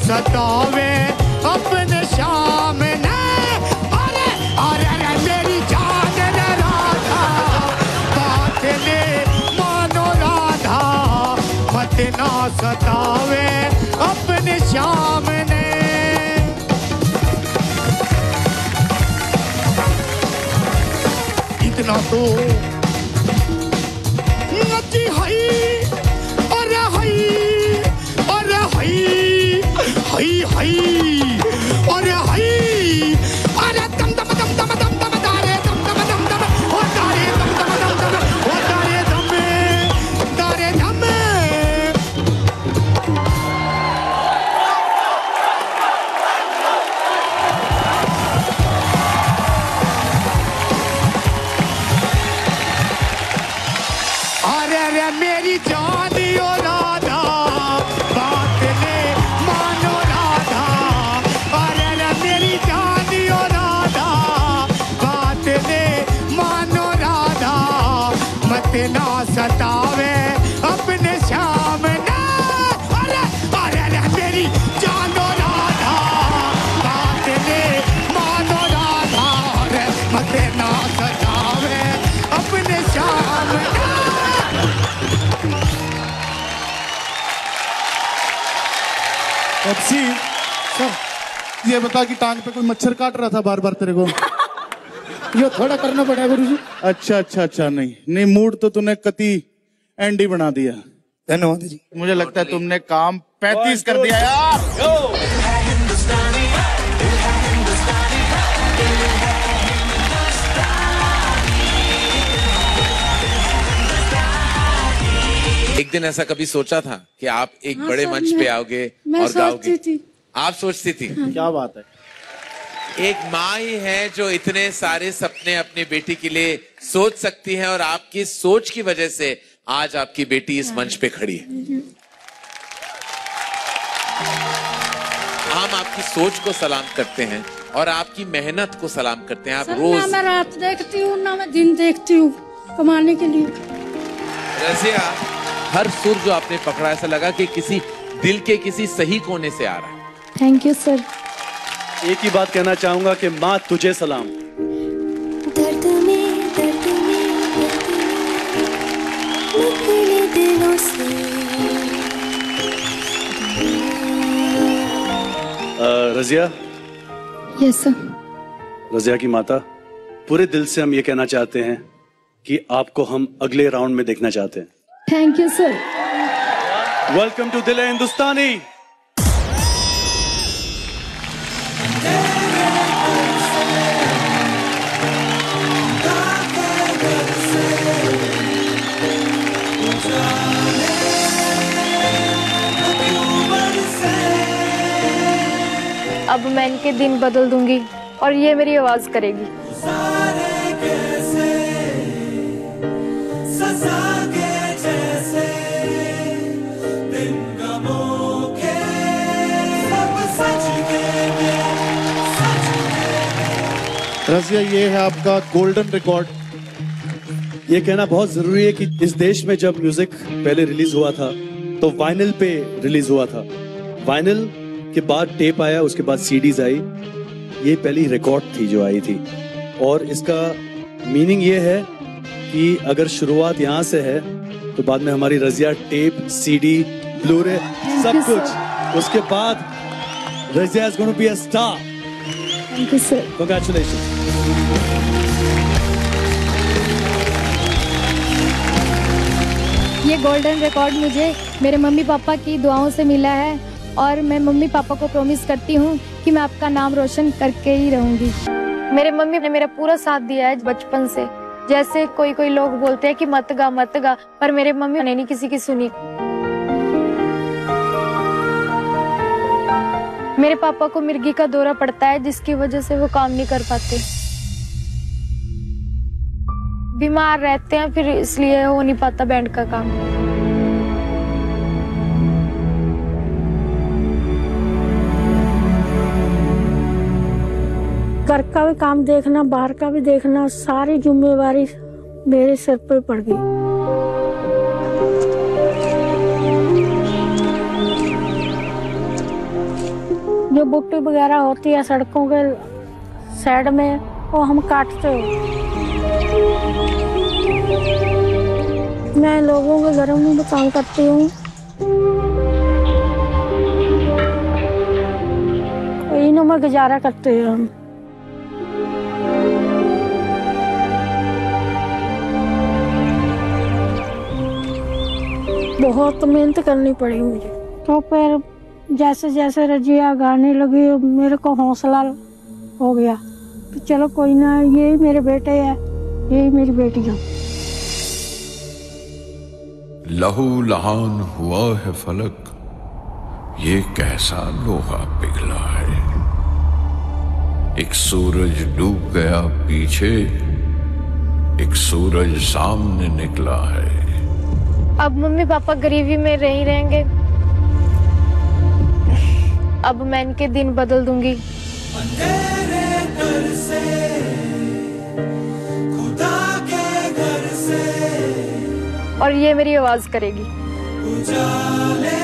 सतावे अपने शाम ने। अरे अरे अरे मेरी जान रे राधा, बात ले मानो राधा, मत ना सतावे अपने शाम ने। इतना तो नची हई, अरे हई, अरे हई, हई हई, अरे हई, अरे दम दम दम दम दम दम दारे दम दम दम दम, ओ दारे दम दम दम दम, ओ दारे दम, दारे दम। अरे अरे मेरी जानी ओ राधा, बात ले मानो राधा। अरे अरे मेरी जानी ओ राधा, बात ले मानो राधा, मत ना सतावे अपने शाम ने। अरे अरे अरे मेरी जानो राधा, बात ले मानो राधा, अरे मत ना सतावे अपने शाम ने। सर ये बता कि टांग पे कोई मच्छर काट रहा था बार बार तेरे को? ये थोड़ा करना पड़ेगा गुरुजी। अच्छा अच्छा अच्छा, नहीं नहीं, मूड तो तूने कति एंडी बना दिया। धन्यवाद जी। मुझे लगता है तुमने काम 35 कर दिया यार। एक दिन ऐसा कभी सोचा था कि आप एक बड़े मंच पे आओगे और गाओगे? आप सोचती थी? क्या बात है। एक माँ ही है जो इतने सारे सपने अपनी बेटी के लिए सोच सकती है, और आपकी सोच की वजह से आज आपकी बेटी इस मंच पे खड़ी है। हम आपकी सोच को सलाम करते हैं और आपकी मेहनत को सलाम करते हैं। आप रोज ना मैं रात देखती हूँ ना मैं दिन देखती हूँ कमाने के लिए। रज़िया, हर सुर जो आपने पकड़ा ऐसा लगा कि किसी दिल के किसी सही कोने से आ रहा है। Thank you sir. एक ही बात कहना चाहूंगा कि माँ तुझे सलाम। दर्द में निकले दिलों से। रज़िया। Yes sir. रज़िया की माता, पूरे दिल से हम ये कहना चाहते हैं कि आपको हम अगले राउंड में देखना चाहते हैं। Thank you sir. Welcome to Dil Hai हिंदुस्तानी। अब मैं इनके दिन बदल दूंगी और ये मेरी आवाज करेगी। रज़िया, ये है आपका गोल्डन रिकॉर्ड। ये कहना बहुत जरूरी है कि इस देश में जब म्यूजिक पहले रिलीज हुआ था तो वाइनिल पे रिलीज हुआ था। वाइनिल के बाद टेप आया, उसके बाद सीडीज आई। ये पहली रिकॉर्ड थी जो आई थी, और इसका मीनिंग ये है कि अगर शुरुआत यहाँ से है तो बाद में हमारी रज़िया टेप, सीडी, ब्लूरे सब कुछ, उसके बाद Razia is going to be a star. Thank you sir. Congratulation. ये गोल्डन रिकॉर्ड मुझे मेरे मम्मी पापा की दुआओं से मिला है, और मैं मम्मी पापा को प्रॉमिस करती हूँ कि मैं आपका नाम रोशन करके ही रहूंगी। मेरे मम्मी ने मेरा पूरा साथ दिया है बचपन से। जैसे कोई कोई लोग बोलते हैं कि मत गा, पर मेरे मम्मी ने नहीं किसी की सुनी। मेरे पापा को मिर्गी का दौरा पड़ता है, जिसकी वजह से वो काम नहीं कर पाते, बीमार रहते हैं, फिर इसलिए हो नहीं पाता बैंड का काम। घर का भी काम देखना, बाहर का भी देखना, सारी जिम्मेवारी मेरे सिर पर पड़ गई। बुट्टी वगैरह होती है सड़कों के साइड में, वो हम काटते हैं। मैं लोगों के घरों में काम करती हूँ। इन्हों में गुजारा करते हैं हम। बहुत मेहनत करनी पड़ी मुझे, तो फिर जैसे जैसे रजिया गाने लगी मेरे को हौसला हो गया कि चलो कोई ना, यही मेरे बेटे है, यही मेरी बेटियां। लहू लहान हुआ है फलक, ये कैसा लोहा पिघला है। एक सूरज डूब गया पीछे, एक सूरज सामने निकला है। अब मम्मी पापा गरीबी में नहीं रहेंगे, अब मैं इनके दिन बदल दूंगी। अंधेरे घर से, खुदा के घर से, और ये मेरी आवाज करेगी। उजाले